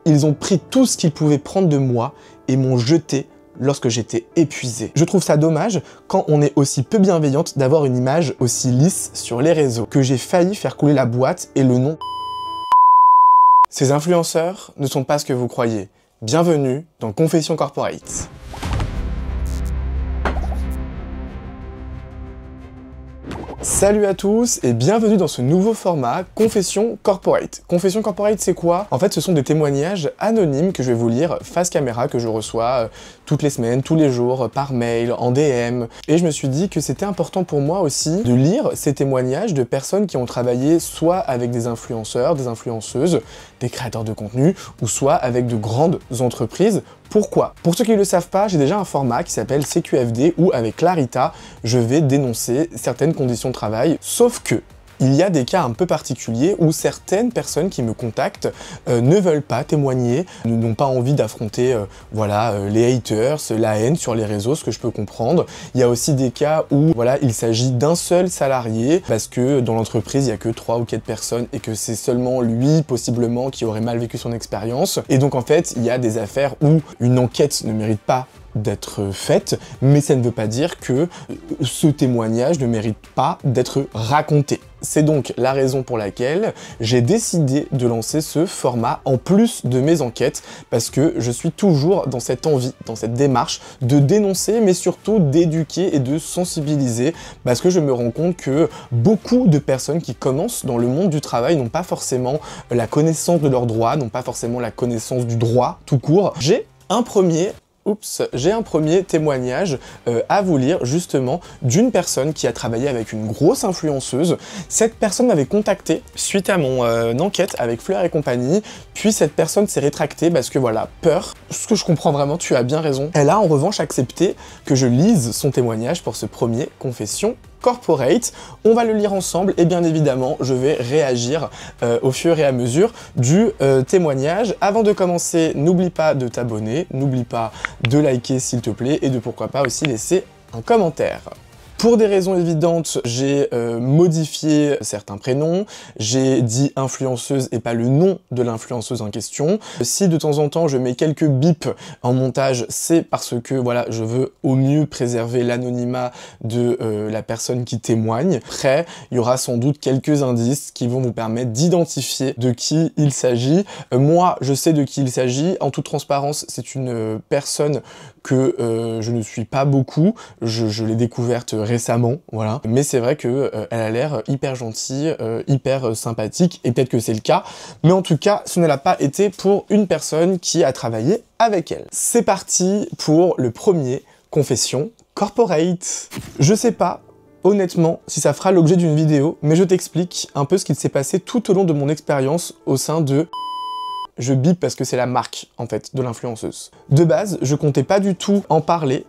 Ils ont pris tout ce qu'ils pouvaient prendre de moi et m'ont jeté lorsque j'étais épuisé. Je trouve ça dommage quand on est aussi peu bienveillante d'avoir une image aussi lisse sur les réseaux, que j'ai failli faire couler la boîte et le nom. Ces influenceurs ne sont pas ce que vous croyez. Bienvenue dans Confession Corporate. Salut à tous et bienvenue dans ce nouveau format Confession Corporate. Confession Corporate, c'est quoi? En fait, ce sont des témoignages anonymes que je vais vous lire face caméra, que je reçois toutes les semaines, tous les jours, par mail, en DM. Et je me suis dit que c'était important pour moi aussi de lire ces témoignages de personnes qui ont travaillé soit avec des influenceurs, des influenceuses, des créateurs de contenu, ou soit avec de grandes entreprises. Pourquoi? Pour ceux qui ne le savent pas, j'ai déjà un format qui s'appelle CQFD où avec Clarita, je vais dénoncer certaines conditions de travail, sauf que il y a des cas un peu particuliers où certaines personnes qui me contactent ne veulent pas témoigner, n'ont pas envie d'affronter les haters, la haine sur les réseaux, ce que je peux comprendre. Il y a aussi des cas où il s'agit d'un seul salarié parce que dans l'entreprise il n'y a que 3 ou 4 personnes et que c'est seulement lui possiblement qui aurait mal vécu son expérience. Et donc en fait il y a des affaires où une enquête ne mérite pas d'être faite, mais ça ne veut pas dire que ce témoignage ne mérite pas d'être raconté. C'est donc la raison pour laquelle j'ai décidé de lancer ce format en plus de mes enquêtes, parce que je suis toujours dans cette envie, dans cette démarche de dénoncer, mais surtout d'éduquer et de sensibiliser, parce que je me rends compte que beaucoup de personnes qui commencent dans le monde du travail n'ont pas forcément la connaissance de leurs droits, n'ont pas forcément la connaissance du droit tout court. J'ai un premier témoignage à vous lire justement d'une personne qui a travaillé avec une grosse influenceuse. Cette personne m'avait contacté suite à mon enquête avec Fleur et compagnie, puis cette personne s'est rétractée parce que peur. Ce que je comprends vraiment, tu as bien raison. Elle a en revanche accepté que je lise son témoignage pour ce premier Confession Corporate. On va le lire ensemble et bien évidemment je vais réagir au fur et à mesure du témoignage. Avant de commencer, n'oublie pas de t'abonner, n'oublie pas de liker s'il te plaît et de pourquoi pas aussi laisser un commentaire. Pour des raisons évidentes, j'ai modifié certains prénoms, j'ai dit influenceuse et pas le nom de l'influenceuse en question. Si de temps en temps je mets quelques bips en montage, c'est parce que je veux au mieux préserver l'anonymat de la personne qui témoigne. Après, il y aura sans doute quelques indices qui vont vous permettre d'identifier de qui il s'agit. Moi, je sais de qui il s'agit. En toute transparence, c'est une personne que je ne suis pas beaucoup. Je l'ai découverte récemment, voilà. Mais c'est vrai que elle a l'air hyper gentille, hyper sympathique, et peut-être que c'est le cas. Mais en tout cas, ce ne l'a pas été pour une personne qui a travaillé avec elle. C'est parti pour le premier Confession Corporate. Je sais pas, honnêtement, si ça fera l'objet d'une vidéo, mais je t'explique un peu ce qu'il s'est passé tout au long de mon expérience au sein de... Je bip parce que c'est la marque, en fait, de l'influenceuse. De base, je comptais pas du tout en parler,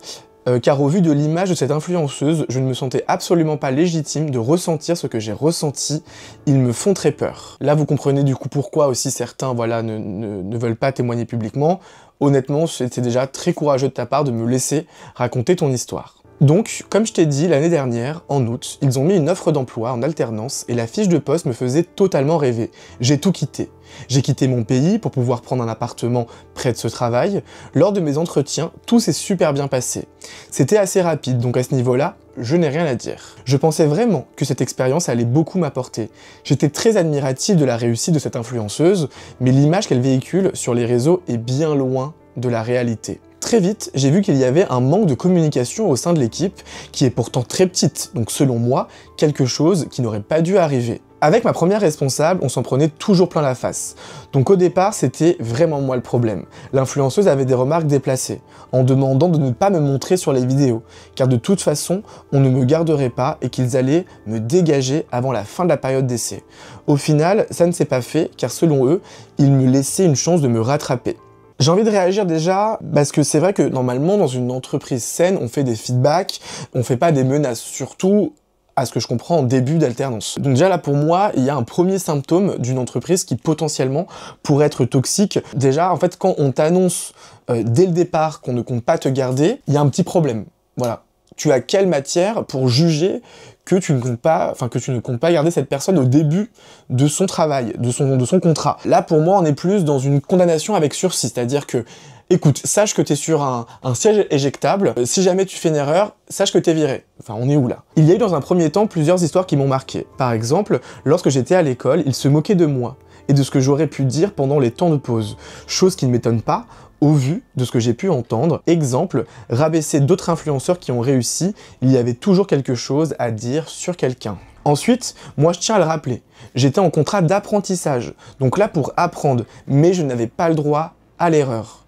car au vu de l'image de cette influenceuse, je ne me sentais absolument pas légitime de ressentir ce que j'ai ressenti. Ils me font très peur. Là, vous comprenez du coup pourquoi aussi certains, ne veulent pas témoigner publiquement. Honnêtement, c'était déjà très courageux de ta part de me laisser raconter ton histoire. Donc, comme je t'ai dit, l'année dernière, en août, ils ont mis une offre d'emploi en alternance et la fiche de poste me faisait totalement rêver. J'ai tout quitté. J'ai quitté mon pays pour pouvoir prendre un appartement près de ce travail. Lors de mes entretiens, tout s'est super bien passé. C'était assez rapide, donc à ce niveau-là, je n'ai rien à dire. Je pensais vraiment que cette expérience allait beaucoup m'apporter. J'étais très admiratif de la réussite de cette influenceuse, mais l'image qu'elle véhicule sur les réseaux est bien loin de la réalité. Très vite, j'ai vu qu'il y avait un manque de communication au sein de l'équipe, qui est pourtant très petite, donc selon moi, quelque chose qui n'aurait pas dû arriver. Avec ma première responsable, on s'en prenait toujours plein la face. Donc au départ, c'était vraiment moi le problème. L'influenceuse avait des remarques déplacées, en demandant de ne pas me montrer sur les vidéos, car de toute façon, on ne me garderait pas et qu'ils allaient me dégager avant la fin de la période d'essai. Au final, ça ne s'est pas fait, car selon eux, ils me laissaient une chance de me rattraper. J'ai envie de réagir déjà parce que c'est vrai que normalement dans une entreprise saine, on fait des feedbacks, on fait pas des menaces, surtout à ce que je comprends en début d'alternance. Donc déjà là pour moi, il y a un premier symptôme d'une entreprise qui potentiellement pourrait être toxique. Déjà en fait quand on t'annonce dès le départ qu'on ne compte pas te garder, il y a un petit problème. Voilà. tu as quelle matière pour juger que tu ne comptes pas garder cette personne au début de son travail, de son contrat. Là, pour moi, on est plus dans une condamnation avec sursis, c'est-à-dire que, écoute, sache que t'es sur un siège éjectable, si jamais tu fais une erreur, sache que t'es viré. Enfin, on est où là? Il y a eu dans un premier temps plusieurs histoires qui m'ont marqué. Par exemple, lorsque j'étais à l'école, il se moquait de moi et de ce que j'aurais pu dire pendant les temps de pause, chose qui ne m'étonne pas, au vu de ce que j'ai pu entendre. Exemple, rabaisser d'autres influenceurs qui ont réussi, il y avait toujours quelque chose à dire sur quelqu'un. Ensuite, moi je tiens à le rappeler, j'étais en contrat d'apprentissage, donc là pour apprendre, mais je n'avais pas le droit à l'erreur.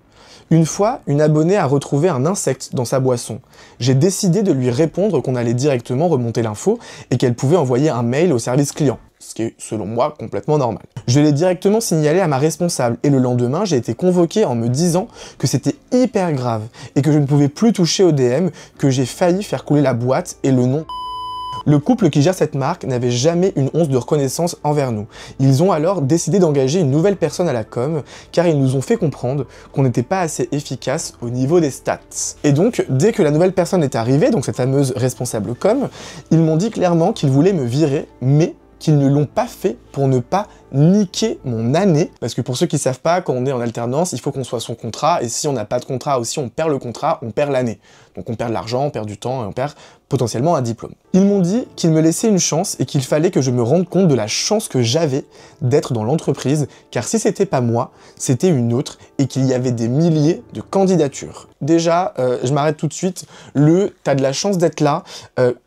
Une fois, une abonnée a retrouvé un insecte dans sa boisson. J'ai décidé de lui répondre qu'on allait directement remonter l'info et qu'elle pouvait envoyer un mail au service client. Ce qui est, selon moi, complètement normal. Je l'ai directement signalé à ma responsable et le lendemain, j'ai été convoqué en me disant que c'était hyper grave et que je ne pouvais plus toucher au DM, que j'ai failli faire couler la boîte et le nom. Le couple qui gère cette marque n'avait jamais une once de reconnaissance envers nous. Ils ont alors décidé d'engager une nouvelle personne à la com, car ils nous ont fait comprendre qu'on n'était pas assez efficace au niveau des stats. Et donc, dès que la nouvelle personne est arrivée, donc cette fameuse responsable com, ils m'ont dit clairement qu'ils voulaient me virer, mais qu'ils ne l'ont pas fait pour ne pas niquer mon année. Parce que pour ceux qui savent pas, quand on est en alternance, il faut qu'on soit son contrat, et si on n'a pas de contrat aussi, on perd le contrat, on perd l'année. Donc on perd de l'argent, on perd du temps, et on perd potentiellement un diplôme. Ils m'ont dit qu'ils me laissaient une chance, et qu'il fallait que je me rende compte de la chance que j'avais d'être dans l'entreprise, car si c'était pas moi, c'était une autre, et qu'il y avait des milliers de candidatures. Déjà, je m'arrête tout de suite, t'as de la chance d'être là,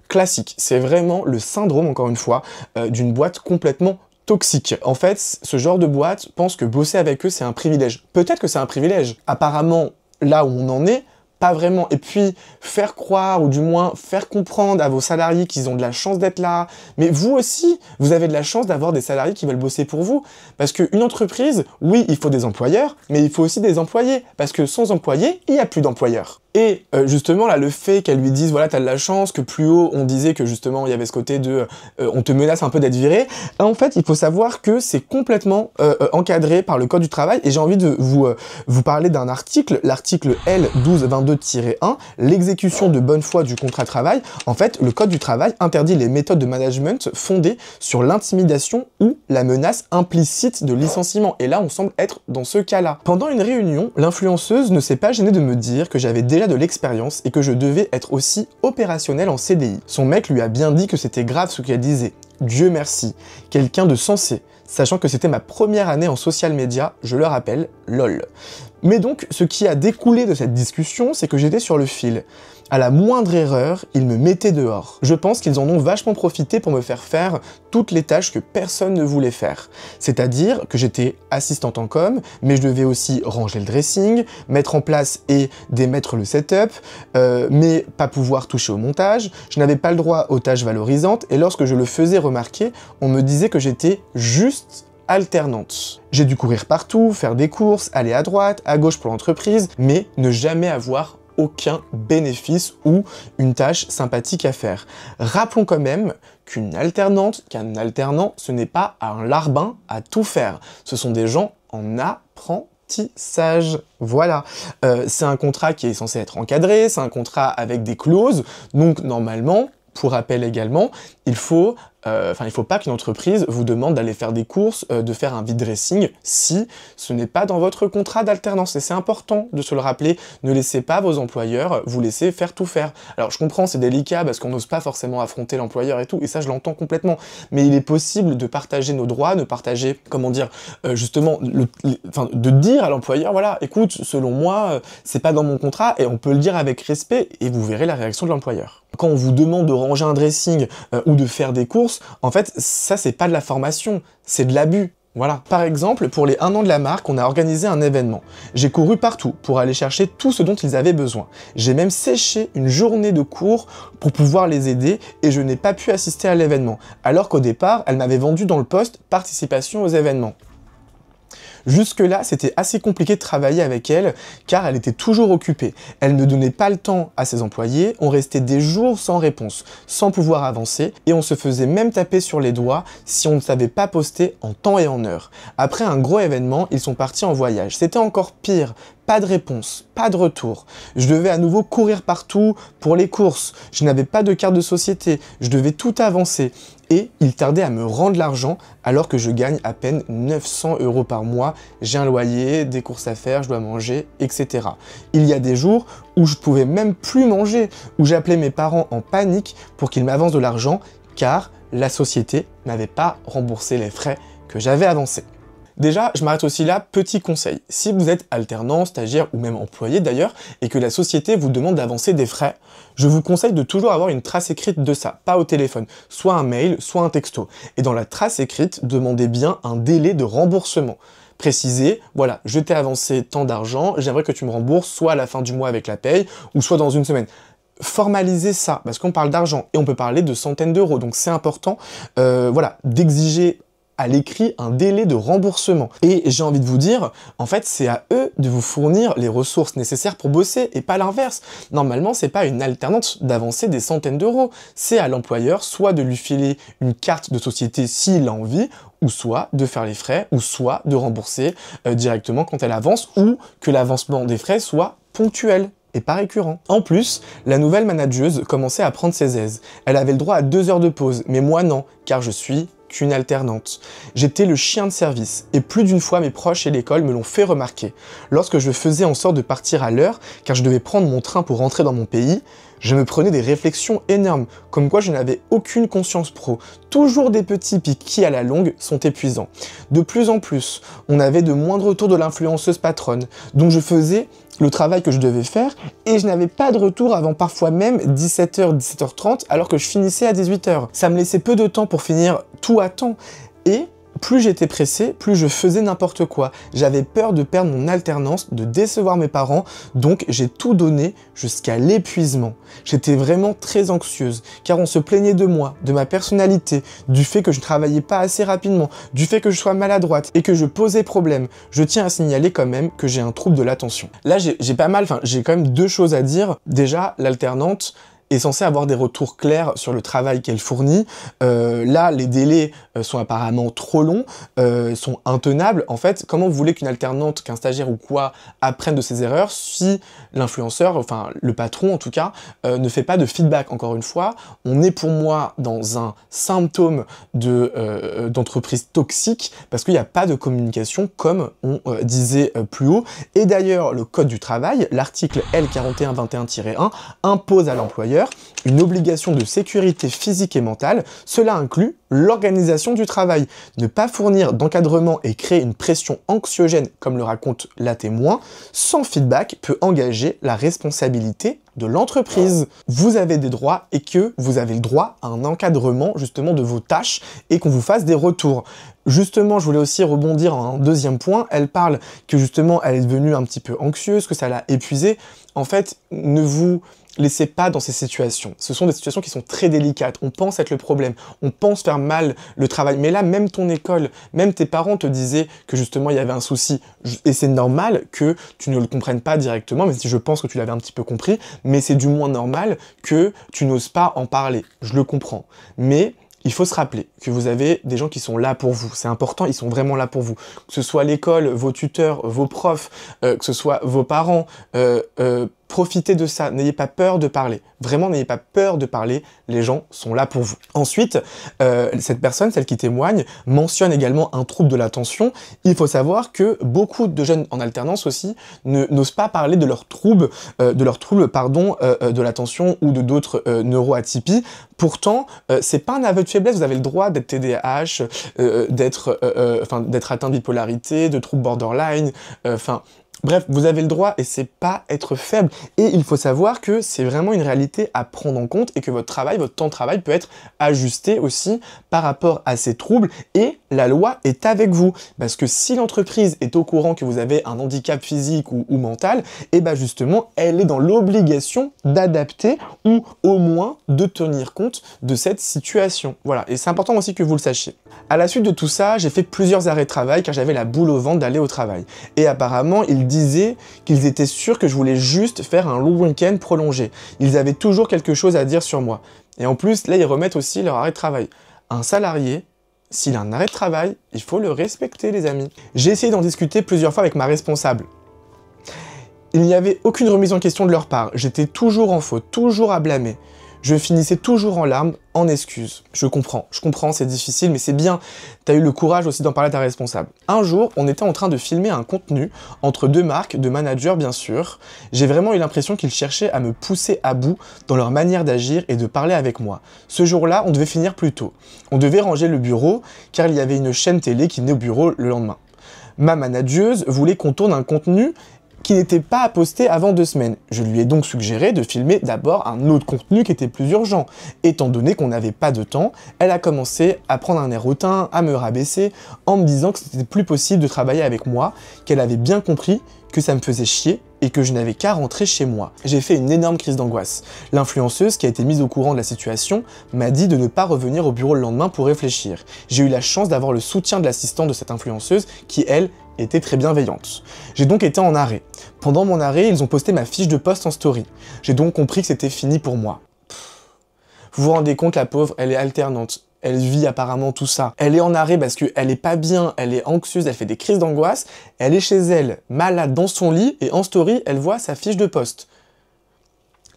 classique. C'est vraiment le syndrome, encore une fois, d'une boîte complètement toxique. En fait, ce genre de boîte pense que bosser avec eux, c'est un privilège. Peut-être que c'est un privilège. Apparemment, là où on en est, pas vraiment. Et puis, faire croire, ou du moins faire comprendre à vos salariés qu'ils ont de la chance d'être là. Mais vous aussi, vous avez de la chance d'avoir des salariés qui veulent bosser pour vous. Parce qu'une entreprise, oui, il faut des employeurs, mais il faut aussi des employés. Parce que sans employés, il n'y a plus d'employeurs. Et justement, là, le fait qu'elle lui dise, voilà, t'as de la chance, que plus haut, on disait que justement, il y avait ce côté de, on te menace un peu d'être viré. En fait, il faut savoir que c'est complètement encadré par le Code du travail. Et j'ai envie de vous parler d'un article, l'article L1222-1, l'exécution de bonne foi du contrat de travail. En fait, le Code du travail interdit les méthodes de management fondées sur l'intimidation ou la menace implicite de licenciement. Et là, on semble être dans ce cas-là. Pendant une réunion, l'influenceuse ne s'est pas gênée de me dire que j'avais déjà de l'expérience et que je devais être aussi opérationnel en CDI. Son mec lui a bien dit que c'était grave ce qu'elle disait. Dieu merci, quelqu'un de sensé, sachant que c'était ma première année en social media, je le rappelle, lol. Mais donc, ce qui a découlé de cette discussion, c'est que j'étais sur le fil. À la moindre erreur, ils me mettaient dehors. Je pense qu'ils en ont vachement profité pour me faire faire toutes les tâches que personne ne voulait faire. C'est-à-dire que j'étais assistante en com, mais je devais aussi ranger le dressing, mettre en place et démettre le setup, mais pas pouvoir toucher au montage. Je n'avais pas le droit aux tâches valorisantes, et lorsque je le faisais remarquer, on me disait que j'étais juste alternante. J'ai dû courir partout, faire des courses, aller à droite, à gauche pour l'entreprise, mais ne jamais avoir aucun bénéfice ou une tâche sympathique à faire. Rappelons quand même qu'une alternante, qu'un alternant, ce n'est pas un larbin à tout faire. Ce sont des gens en apprentissage. Voilà. C'est un contrat qui est censé être encadré, c'est un contrat avec des clauses, donc normalement, pour rappel également, il faut pas qu'une entreprise vous demande d'aller faire des courses, de faire un vide dressing, si ce n'est pas dans votre contrat d'alternance. Et c'est important de se le rappeler, ne laissez pas vos employeurs vous laisser faire tout faire. Alors je comprends, c'est délicat parce qu'on n'ose pas forcément affronter l'employeur et tout, et ça je l'entends complètement, mais il est possible de partager nos droits, de partager, comment dire, justement, de dire à l'employeur, voilà, écoute, selon moi, c'est pas dans mon contrat, et on peut le dire avec respect, et vous verrez la réaction de l'employeur. Quand on vous demande de ranger un dressing ou de faire des courses, en fait, ça c'est pas de la formation, c'est de l'abus. Voilà. Par exemple, pour les 1 an de la marque, on a organisé un événement. J'ai couru partout pour aller chercher tout ce dont ils avaient besoin. J'ai même séché une journée de cours pour pouvoir les aider et je n'ai pas pu assister à l'événement, alors qu'au départ, elle m'avait vendu dans le poste participation aux événements. Jusque-là, c'était assez compliqué de travailler avec elle, car elle était toujours occupée. Elle ne donnait pas le temps à ses employés, on restait des jours sans réponse, sans pouvoir avancer, et on se faisait même taper sur les doigts si on ne savait pas poster en temps et en heure. Après un gros événement, ils sont partis en voyage. C'était encore pire. pas de réponse, pas de retour. Je devais à nouveau courir partout pour les courses. Je n'avais pas de carte de société. Je devais tout avancer. Et il tardait à me rendre l'argent alors que je gagne à peine 900 € par mois. J'ai un loyer, des courses à faire, je dois manger, etc. Il y a des jours où je pouvais même plus manger, où j'appelais mes parents en panique pour qu'ils m'avancent de l'argent car la société n'avait pas remboursé les frais que j'avais avancés. Déjà, je m'arrête aussi là, petit conseil. Si vous êtes alternant, stagiaire ou même employé d'ailleurs, et que la société vous demande d'avancer des frais, je vous conseille de toujours avoir une trace écrite de ça, pas au téléphone, soit un mail, soit un texto. Et dans la trace écrite, demandez bien un délai de remboursement. Précisez, voilà, je t'ai avancé tant d'argent, j'aimerais que tu me rembourses soit à la fin du mois avec la paye, ou soit dans une semaine. Formaliser ça, parce qu'on parle d'argent, et on peut parler de centaines d'euros, donc c'est important, voilà, d'exiger à l'écrit un délai de remboursement. Et j'ai envie de vous dire, en fait, c'est à eux de vous fournir les ressources nécessaires pour bosser, et pas l'inverse. Normalement, c'est pas une alternante d'avancer des centaines d'euros, c'est à l'employeur soit de lui filer une carte de société s'il a envie, ou soit de faire les frais, ou soit de rembourser directement quand elle avance, ou que l'avancement des frais soit ponctuel et pas récurrent. En plus, la nouvelle manageuse commençait à prendre ses aises. Elle avait le droit à 2 heures de pause, mais moi non, car je suis qu'une alternante. J'étais le chien de service, et plus d'une fois mes proches et l'école me l'ont fait remarquer. Lorsque je faisais en sorte de partir à l'heure, car je devais prendre mon train pour rentrer dans mon pays, je me prenais des réflexions énormes, comme quoi je n'avais aucune conscience pro. Toujours des petits pics qui, à la longue, sont épuisants. De plus en plus, on avait de moindres retours de l'influenceuse patronne, donc je faisais le travail que je devais faire, et je n'avais pas de retour avant parfois même 17h, 17h30, alors que je finissais à 18h. Ça me laissait peu de temps pour finir tout à temps, et plus j'étais pressé, plus je faisais n'importe quoi. J'avais peur de perdre mon alternance, de décevoir mes parents, donc j'ai tout donné jusqu'à l'épuisement. J'étais vraiment très anxieuse, car on se plaignait de moi, de ma personnalité, du fait que je ne travaillais pas assez rapidement, du fait que je sois maladroite et que je posais problème. Je tiens à signaler quand même que j'ai un trouble de l'attention. Là, j'ai quand même 2 choses à dire. Déjà, l'alternante est censée avoir des retours clairs sur le travail qu'elle fournit. Là, les délais sont apparemment trop longs, sont intenables. En fait, comment vous voulez qu'une alternante, qu'un stagiaire ou quoi apprenne de ses erreurs si l'influenceur, enfin le patron en tout cas, ne fait pas de feedback? Encore une fois, on est pour moi dans un symptôme d'entreprise toxique parce qu'il n'y a pas de communication comme on disait plus haut. Et d'ailleurs, le code du travail, l'article L4121-1, impose à l'employeur une obligation de sécurité physique et mentale. Cela inclut l'organisation du travail. Ne pas fournir d'encadrement et créer une pression anxiogène, comme le raconte la témoin, sans feedback peut engager la responsabilité de l'entreprise. Vous avez des droits et que vous avez le droit à un encadrement justement de vos tâches et qu'on vous fasse des retours. Justement, je voulais aussi rebondir en un deuxième point. Elle parle que justement elle est devenue un petit peu anxieuse, que ça l'a épuisée. En fait, ne vous laissez pas dans ces situations. Ce sont des situations qui sont très délicates. On pense être le problème. On pense faire mal le travail. Mais là, même ton école, même tes parents te disaient que justement il y avait un souci. Et c'est normal que tu ne le comprennes pas directement, même si je pense que tu l'avais un petit peu compris. Mais c'est du moins normal que tu n'oses pas en parler. Je le comprends. Mais il faut se rappeler que vous avez des gens qui sont là pour vous. C'est important, ils sont vraiment là pour vous. Que ce soit l'école, vos tuteurs, vos profs, que ce soit vos parents, profitez de ça. N'ayez pas peur de parler. Vraiment, n'ayez pas peur de parler. Les gens sont là pour vous. Ensuite, cette personne, celle qui témoigne, mentionne également un trouble de l'attention. Il faut savoir que beaucoup de jeunes en alternance aussi n'osent pas parler de leur trouble, de l'attention ou de d'autres neuroatypies. Pourtant, c'est pas un aveu de faiblesse. Vous avez le droit d'être TDAH, d'être atteint de bipolarité, de troubles borderline, bref, vous avez le droit et c'est pas être faible. Et il faut savoir que c'est vraiment une réalité à prendre en compte et que votre temps de travail peut être ajusté aussi par rapport à ces troubles et la loi est avec vous. Parce que si l'entreprise est au courant que vous avez un handicap physique ou mental, et ben justement, elle est dans l'obligation d'adapter ou au moins de tenir compte de cette situation. Voilà, et c'est important aussi que vous le sachiez. À la suite de tout ça, j'ai fait plusieurs arrêts de travail car j'avais la boule au ventre d'aller au travail. Et apparemment, ils disaient qu'ils étaient sûrs que je voulais juste faire un long week-end prolongé. Ils avaient toujours quelque chose à dire sur moi. Et en plus, là, ils remettent aussi leur arrêt de travail. Un salarié, s'il a un arrêt de travail, il faut le respecter, les amis. J'ai essayé d'en discuter plusieurs fois avec ma responsable. Il n'y avait aucune remise en question de leur part, j'étais toujours en faute, toujours à blâmer. Je finissais toujours en larmes, en excuses. Je comprends, c'est difficile, mais c'est bien. T'as eu le courage aussi d'en parler à ta responsable. Un jour, on était en train de filmer un contenu entre deux marques, de managers bien sûr. J'ai vraiment eu l'impression qu'ils cherchaient à me pousser à bout dans leur manière d'agir et de parler avec moi. Ce jour-là, on devait finir plus tôt. On devait ranger le bureau, car il y avait une chaîne télé qui venait au bureau le lendemain. Ma manageuse voulait qu'on tourne un contenu qui n'était pas à poster avant 2 semaines. Je lui ai donc suggéré de filmer d'abord un autre contenu qui était plus urgent. Étant donné qu'on n'avait pas de temps, elle a commencé à prendre un air hautain, à me rabaisser, en me disant que c'était plus possible de travailler avec moi, qu'elle avait bien compris que ça me faisait chier et que je n'avais qu'à rentrer chez moi. J'ai fait une énorme crise d'angoisse. L'influenceuse, qui a été mise au courant de la situation, m'a dit de ne pas revenir au bureau le lendemain pour réfléchir. J'ai eu la chance d'avoir le soutien de l'assistante de cette influenceuse qui, elle, était très bienveillante. J'ai donc été en arrêt. Pendant mon arrêt, ils ont posté ma fiche de poste en story. J'ai donc compris que c'était fini pour moi. Vous vous rendez compte, la pauvre, elle est alternante. Elle vit apparemment tout ça. Elle est en arrêt parce qu'elle est pas bien, elle est anxieuse, elle fait des crises d'angoisse. Elle est chez elle, malade dans son lit, et en story, elle voit sa fiche de poste.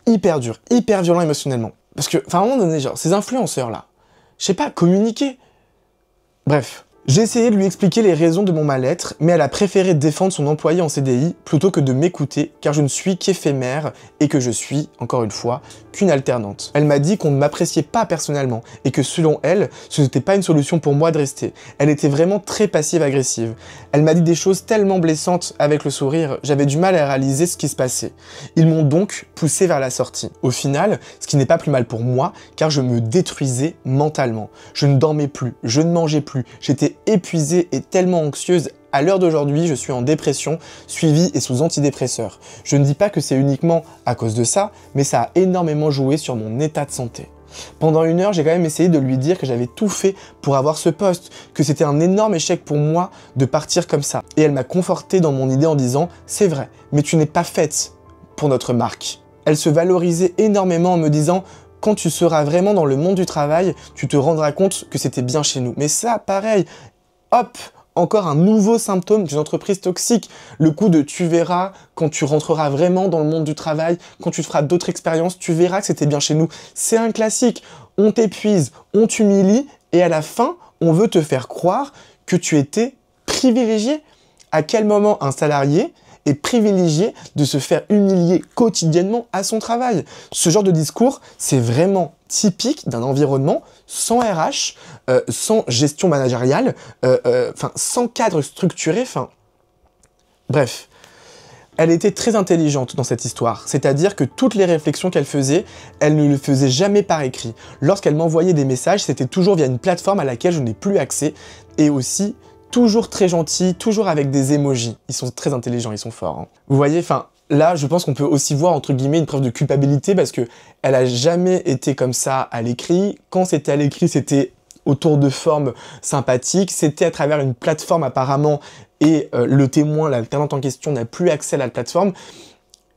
Hyper dur, hyper violent émotionnellement. Parce que, enfin, à un moment donné, genre, ces influenceurs-là, je sais pas, communiquer. Bref. J'ai essayé de lui expliquer les raisons de mon mal-être, mais elle a préféré défendre son employé en CDI plutôt que de m'écouter, car je ne suis qu'éphémère et que je suis, encore une fois, qu'une alternante. Elle m'a dit qu'on ne m'appréciait pas personnellement et que selon elle, ce n'était pas une solution pour moi de rester. Elle était vraiment très passive-agressive. Elle m'a dit des choses tellement blessantes avec le sourire, j'avais du mal à réaliser ce qui se passait. Ils m'ont donc poussé vers la sortie. Au final, ce qui n'est pas plus mal pour moi, car je me détruisais mentalement. Je ne dormais plus, je ne mangeais plus, j'étais épuisée et tellement anxieuse. À l'heure d'aujourd'hui, je suis en dépression, suivie et sous antidépresseurs. Je ne dis pas que c'est uniquement à cause de ça, mais ça a énormément joué sur mon état de santé. Pendant 1 heure, j'ai quand même essayé de lui dire que j'avais tout fait pour avoir ce poste, que c'était un énorme échec pour moi de partir comme ça. Et elle m'a conforté dans mon idée en disant « C'est vrai, mais tu n'es pas faite pour notre marque ». Elle se valorisait énormément en me disant « Quand tu seras vraiment dans le monde du travail, tu te rendras compte que c'était bien chez nous. » Mais ça, pareil, hop, encore un nouveau symptôme d'une entreprise toxique. Le coup de tu verras quand tu rentreras vraiment dans le monde du travail, quand tu feras d'autres expériences, tu verras que c'était bien chez nous. C'est un classique. On t'épuise, on t'humilie et à la fin, on veut te faire croire que tu étais privilégié. À quel moment un salarié est privilégié de se faire humilier quotidiennement à son travail? Ce genre de discours, c'est vraiment typique d'un environnement sans RH, sans gestion managériale, sans cadre structuré, bref. Elle était très intelligente dans cette histoire, c'est-à-dire que toutes les réflexions qu'elle faisait, elle ne le faisait jamais par écrit. Lorsqu'elle m'envoyait des messages, c'était toujours via une plateforme à laquelle je n'ai plus accès, et aussi toujours très gentil, toujours avec des emojis. Ils sont très intelligents, ils sont forts. Hein. Vous voyez, là, je pense qu'on peut aussi voir, entre guillemets, une preuve de culpabilité parce que elle a jamais été comme ça à l'écrit. Quand c'était à l'écrit, c'était autour de formes sympathiques. C'était à travers une plateforme apparemment et le témoin, l'alternante en question, n'a plus accès à la plateforme.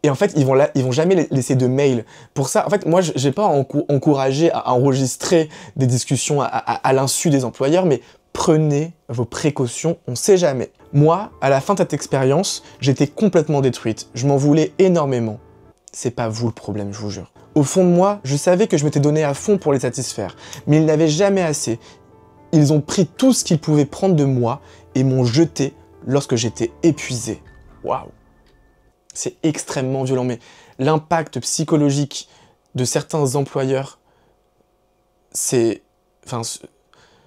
Et en fait, ils vont jamais laisser de mail. Pour ça, en fait, moi, j'ai pas encouragé à enregistrer des discussions à l'insu des employeurs, mais prenez vos précautions, on sait jamais. Moi, à la fin de cette expérience, j'étais complètement détruite. Je m'en voulais énormément. C'est pas vous le problème, je vous jure. Au fond de moi, je savais que je m'étais donné à fond pour les satisfaire, mais ils n'avaient jamais assez. Ils ont pris tout ce qu'ils pouvaient prendre de moi et m'ont jeté lorsque j'étais épuisé. Waouh! C'est extrêmement violent, mais l'impact psychologique de certains employeurs, c'est...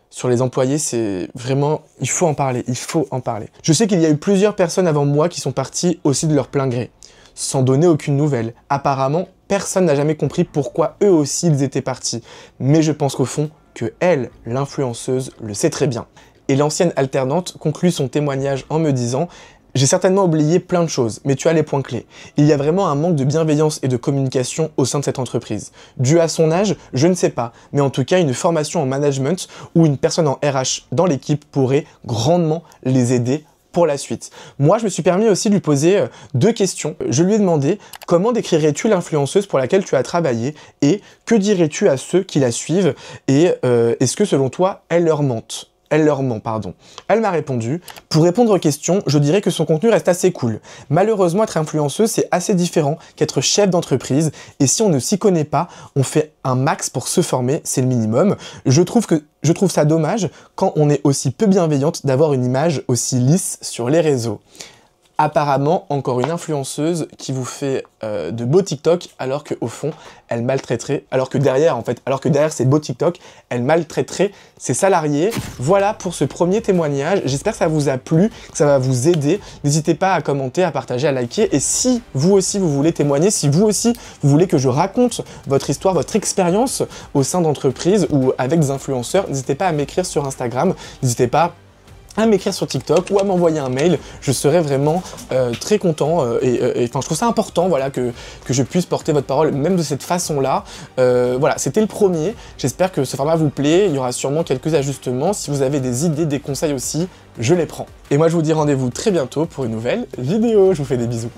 sur les employés, c'est vraiment... Il faut en parler, il faut en parler. Je sais qu'il y a eu plusieurs personnes avant moi qui sont parties aussi de leur plein gré, sans donner aucune nouvelle. Apparemment, personne n'a jamais compris pourquoi eux aussi ils étaient partis. Mais je pense qu'au fond, que elle, l'influenceuse, le sait très bien. Et l'ancienne alternante conclut son témoignage en me disant « J'ai certainement oublié plein de choses, mais tu as les points clés. Il y a vraiment un manque de bienveillance et de communication au sein de cette entreprise. Dû à son âge, je ne sais pas, mais en tout cas, une formation en management ou une personne en RH dans l'équipe pourrait grandement les aider pour la suite. » Moi, je me suis permis aussi de lui poser 2 questions. Je lui ai demandé « Comment décrirais-tu l'influenceuse pour laquelle tu as travaillé et que dirais-tu à ceux qui la suivent et est-ce que selon toi, elle leur mente ?» Elle leur ment, pardon. Elle m'a répondu: pour répondre aux questions, je dirais que son contenu reste assez cool. Malheureusement, être influenceuse, c'est assez différent qu'être chef d'entreprise, et si on ne s'y connaît pas, on fait un max pour se former, c'est le minimum. Je trouve ça dommage, quand on est aussi peu bienveillante, d'avoir une image aussi lisse sur les réseaux. Apparemment, encore une influenceuse qui vous fait de beaux TikTok alors qu'au fond, elle maltraiterait, alors que derrière ces beaux TikTok, elle maltraiterait ses salariés. Voilà pour ce premier témoignage. J'espère que ça vous a plu, que ça va vous aider. N'hésitez pas à commenter, à partager, à liker. Et si vous aussi vous voulez témoigner, si vous aussi vous voulez que je raconte votre histoire, votre expérience au sein d'entreprises ou avec des influenceurs, n'hésitez pas à m'écrire sur Instagram. N'hésitez pas à m'écrire sur TikTok ou à m'envoyer un mail, je serais vraiment très content et je trouve ça important, voilà, que je puisse porter votre parole même de cette façon-là. Voilà, c'était le premier, j'espère que ce format vous plaît, il y aura sûrement quelques ajustements, si vous avez des idées, des conseils aussi, je les prends. Et moi je vous dis rendez-vous très bientôt pour une nouvelle vidéo, je vous fais des bisous.